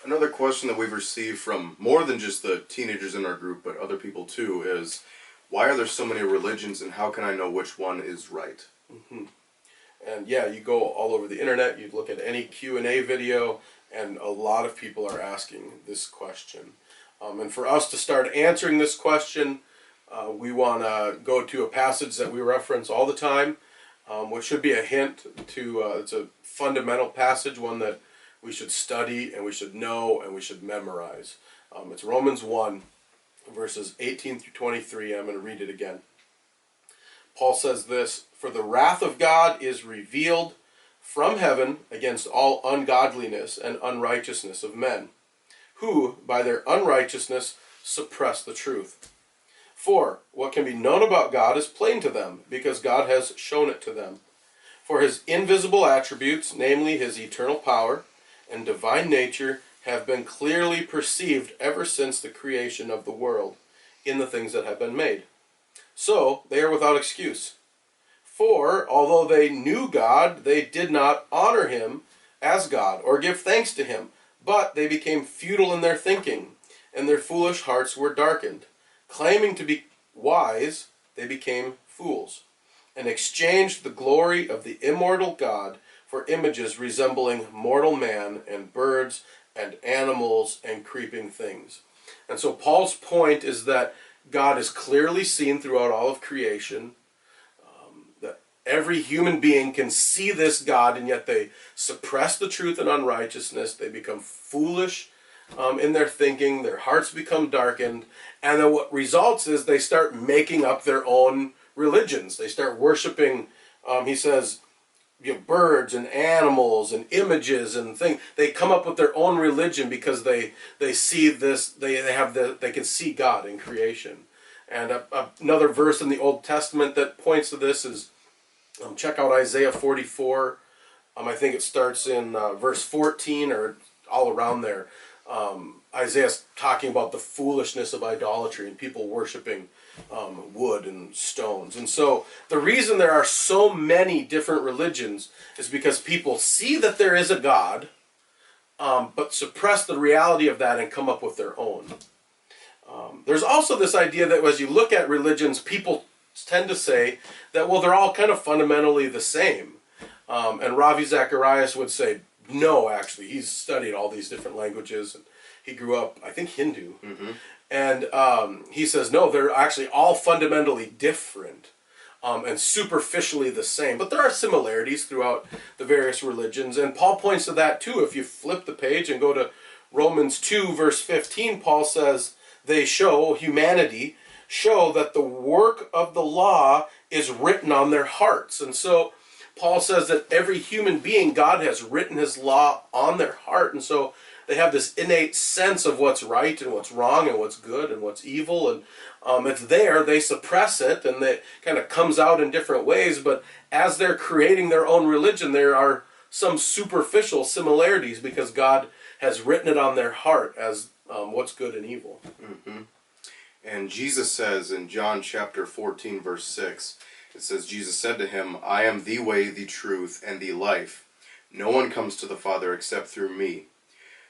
Another question that we've received from more than just the teenagers in our group, but other people too, is why are there so many religions and how can I know which one is right? Mm-hmm. And yeah, you go all over the internet, you look at any Q&A video, and a lot of people are asking this question. And for us to start answering this question, we want to go to a passage that we reference all the time, which should be a hint to, it's a fundamental passage, one that we should study and we should know and we should memorize. It's Romans 1, verses 18 through 23. I'm going to read it again. Paul says this, "For the wrath of God is revealed from heaven against all ungodliness and unrighteousness of men, who by their unrighteousness suppress the truth. For what can be known about God is plain to them, because God has shown it to them. For his invisible attributes, namely his eternal power and divine nature, have been clearly perceived ever since the creation of the world in the things that have been made. So they are without excuse. For although they knew God, they did not honor him as God or give thanks to him, but they became futile in their thinking, and their foolish hearts were darkened. Claiming to be wise, they became fools, and exchanged the glory of the immortal God for images resembling mortal man and birds and animals and creeping things." And so Paul's point is that God is clearly seen throughout all of creation, that every human being can see this God, and yet they suppress the truth in unrighteousness. They become foolish in their thinking, their hearts become darkened, and then what results is they start making up their own religions. They start worshiping, he says, birds and animals and images and things. They come up with their own religion because they see this, they can see God in creation. And another verse in the Old Testament that points to this is, check out Isaiah 44. I think it starts in verse 14 or all around there. Isaiah's talking about the foolishness of idolatry and people worshiping wood and stones. And so the reason there are so many different religions is because people see that there is a God, but suppress the reality of that and come up with their own. There's also this idea that as you look at religions, people tend to say that, well, they're all kind of fundamentally the same. And Ravi Zacharias would say, no, actually, he's studied all these different languages, and he grew up, I think, Hindu. Mm-hmm. And he says, no, they're actually all fundamentally different and superficially the same. But there are similarities throughout the various religions. And Paul points to that too. If you flip the page and go to Romans 2, verse 15, Paul says, humanity show that the work of the law is written on their hearts. And so Paul says that every human being, God has written his law on their heart. And so they have this innate sense of what's right and what's wrong and what's good and what's evil. And it's there, they suppress it, and it kind of comes out in different ways. But as they're creating their own religion, there are some superficial similarities because God has written it on their heart as what's good and evil. Mm-hmm. And Jesus says in John chapter 14, verse 6, it says, Jesus said to him, "I am the way, the truth, and the life. No one comes to the Father except through me."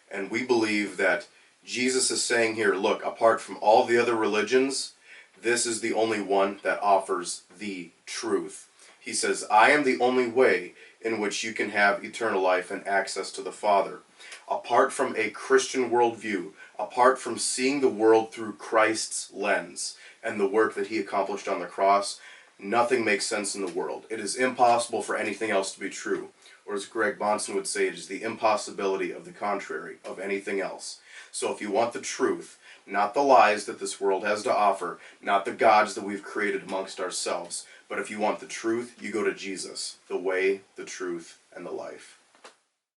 And we believe that Jesus is saying here, look, apart from all the other religions, this is the only one that offers the truth. He says, I am the only way in which you can have eternal life and access to the Father. Apart from a Christian worldview, apart from seeing the world through Christ's lens and the work that he accomplished on the cross, nothing makes sense in the world. It is impossible for anything else to be true. Or as Greg Bonson would say, it is the impossibility of the contrary of anything else. So if you want the truth, not the lies that this world has to offer, not the gods that we've created amongst ourselves, but if you want the truth, you go to Jesus, the way, the truth, and the life.